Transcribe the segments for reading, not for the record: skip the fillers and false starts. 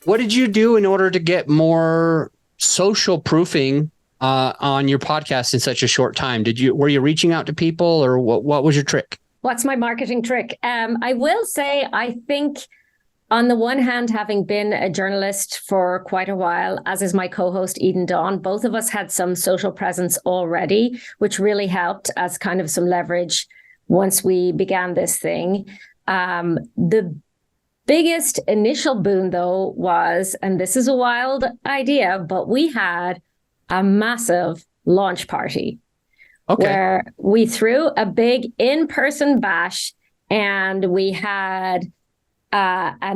What did you do in order to get more social proofing on your podcast in such a short time? Were you reaching out to people, or what was your trick? What's my marketing trick? I will say, I think on the one hand, having been a journalist for quite a while, as is my co-host Eden Dawn, both of us had some social presence already, which really helped as kind of some leverage once we began this thing. The biggest initial boon, though, was, and this is a wild idea, but we had a massive launch party. Okay. Where we threw a big in-person bash, and we had a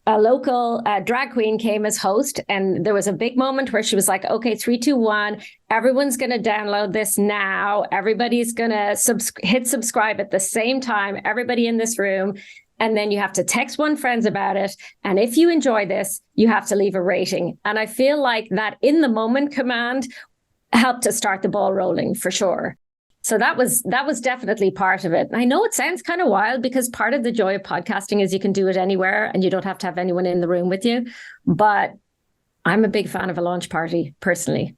local drag queen came as host, and there was a big moment where she was like, okay, 3, 2, 1, everyone's going to download this now. Everybody's going to hit subscribe at the same time, everybody in this room. And then you have to text one friend about it. And if you enjoy this, you have to leave a rating. And I feel like that in the moment command helped to start the ball rolling for sure. So that was definitely part of it. And I know it sounds kind of wild, because part of the joy of podcasting is you can do it anywhere and you don't have to have anyone in the room with you. But I'm a big fan of a launch party personally.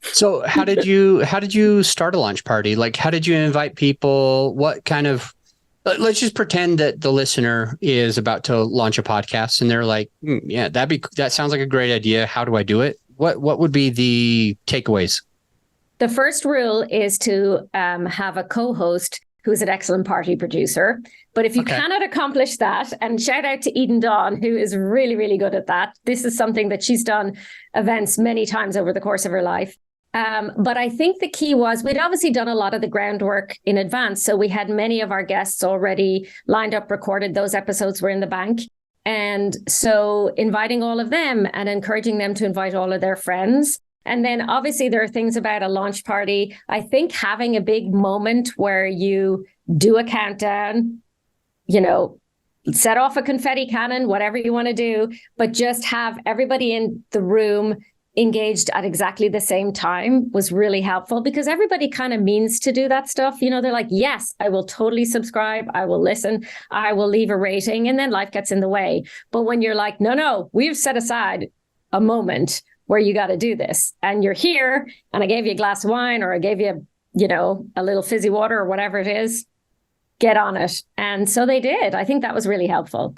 So how did you start a launch party? Like, how did you invite people? What kind of, let's just pretend that the listener is about to launch a podcast and they're like, yeah, that sounds like a great idea. How do I do it? What would be the takeaways? The first rule is to have a co-host who's an excellent party producer. But if you cannot accomplish that, and shout out to Eden Dawn, who is really, really good at that. This is something that she's done events many times over the course of her life. But I think the key was, we'd obviously done a lot of the groundwork in advance. So we had many of our guests already lined up, recorded. Those episodes were in the bank. And so inviting all of them and encouraging them to invite all of their friends. And then obviously there are things about a launch party. I think having a big moment where you do a countdown, set off a confetti cannon, whatever you want to do, but just have everybody in the room engaged at exactly the same time was really helpful, because everybody kind of means to do that stuff. They're like, yes, I will totally subscribe. I will listen. I will leave a rating. And then life gets in the way. But when you're like, no, we've set aside a moment where you got to do this, and you're here, and I gave you a glass of wine, or I gave you, a little fizzy water or whatever it is, get on it. And so they did. I think that was really helpful.